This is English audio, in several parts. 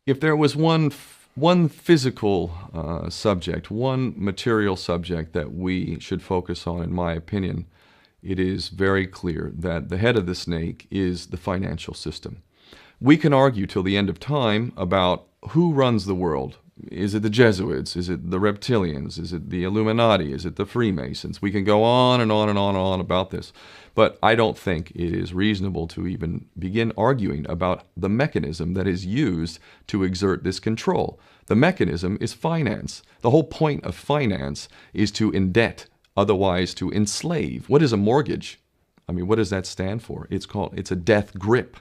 If there was one physical subject, one material subject that we should focus on, in my opinion, it is very clear that the head of the snake is the financial system. We can argue till the end of time about who runs the world. Is it the Jesuits? Is it the reptilians? Is it the Illuminati? Is it the Freemasons? We can go on and on and on and on about this. But I don't think it is reasonable to even begin arguing about the mechanism that is used to exert this control. The mechanism is finance. The whole point of finance is to indebt, otherwise to enslave. What is a mortgage? I mean, what does that stand for? It's a death grip.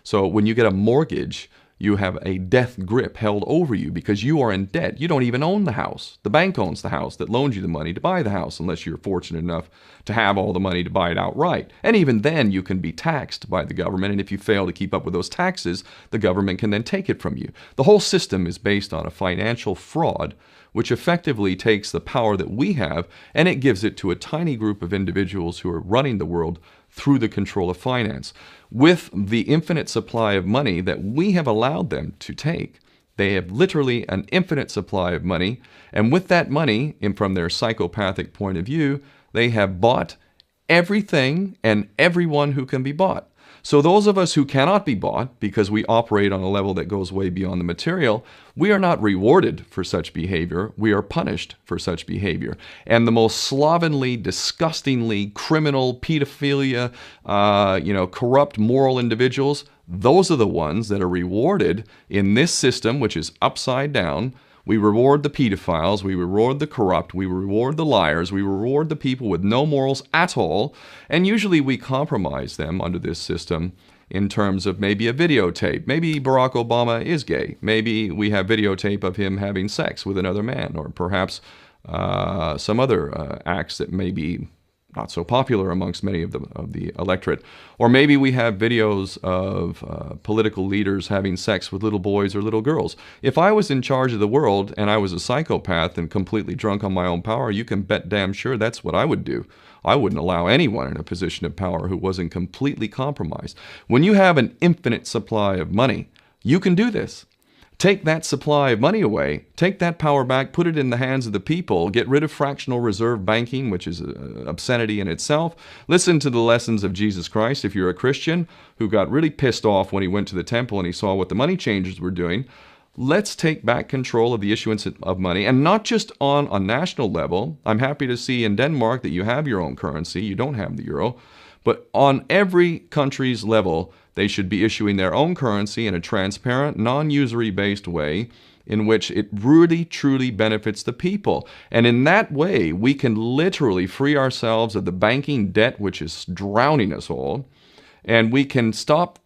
So when you get a mortgage, you have a death grip held over you because you are in debt. You don't even own the house. The bank owns the house that loans you the money to buy the house, unless you're fortunate enough to have all the money to buy it outright. And even then, you can be taxed by the government, and if you fail to keep up with those taxes, the government can then take it from you. The whole system is based on a financial fraud, which effectively takes the power that we have and it gives it to a tiny group of individuals who are running the world through the control of finance. With the infinite supply of money that we have allowed them to take, they have literally an infinite supply of money, and with that money, and from their psychopathic point of view, they have bought everything and everyone who can be bought. So those of us who cannot be bought, because we operate on a level that goes way beyond the material, we are not rewarded for such behavior. We are punished for such behavior. And the most slovenly, disgustingly criminal, pedophilia, corrupt moral individuals, those are the ones that are rewarded in this system, which is upside down. We reward the pedophiles, we reward the corrupt, we reward the liars, we reward the people with no morals at all, and usually we compromise them under this system in terms of maybe a videotape. Maybe Barack Obama is gay. The we have videotape of him having sex with another man, or perhaps some other acts that may be not so popular amongst many of the electorate. Or maybe we have videos of political leaders having sex with little boys or little girls. If I was in charge of the world and I was a psychopath and completely drunk on my own power, you can bet damn sure that's what I would do. I wouldn't allow anyone in a position of power who wasn't completely compromised. When you have an infinite supply of money, you can do this. Take that supply of money away, take that power back, put it in the hands of the people, get rid of fractional reserve banking, which is an obscenity in itself. Listen to the lessons of Jesus Christ. If you're a Christian who got really pissed off when he went to the temple and he saw what the money changers were doing, let's take back control of the issuance of money, and not just on a national level. I'm happy to see in Denmark that you have your own currency. You don't have the euro. But on every country's level, they should be issuing their own currency in a transparent, non-usury based way in which it really, truly benefits the people. And in that way, we can literally free ourselves of the banking debt which is drowning us all, and we can stop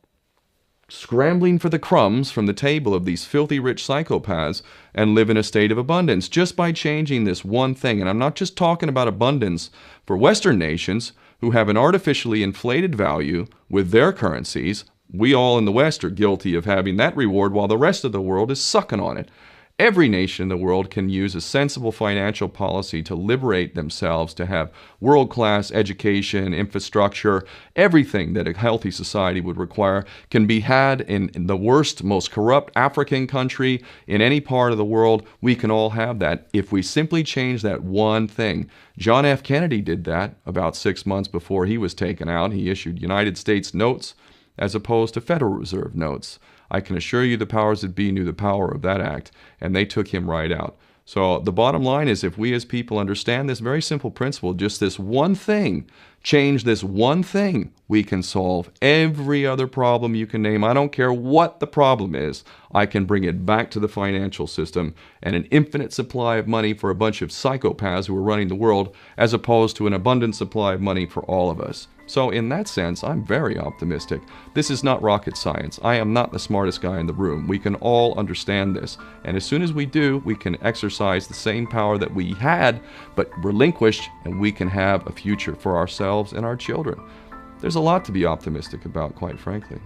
scrambling for the crumbs from the table of these filthy rich psychopaths and live in a state of abundance just by changing this one thing. And I'm not just talking about abundance for Western nations who have an artificially inflated value with their currencies. We all in the West are guilty of having that reward while the rest of the world is sucking on it. Every nation in the world can use a sensible financial policy to liberate themselves, to have world-class education, infrastructure. Everything that a healthy society would require can be had in the worst, most corrupt African country in any part of the world. We can all have that if we simply change that one thing. John F. Kennedy did that about 6 months before he was taken out. He issued United States notes as opposed to Federal Reserve notes. I can assure you the powers that be knew the power of that act, and they took him right out. So the bottom line is, if we as people understand this very simple principle, just this one thing, change this one thing, we can solve every other problem you can name. I don't care what the problem is. I can bring it back to the financial system and an infinite supply of money for a bunch of psychopaths who are running the world, as opposed to an abundant supply of money for all of us. So in that sense, I'm very optimistic. This is not rocket science. I am not the smartest guy in the room. We can all understand this. And as soon as we do, we can exercise the same power that we had, but relinquished, and we can have a future for ourselves and our children. There's a lot to be optimistic about, quite frankly.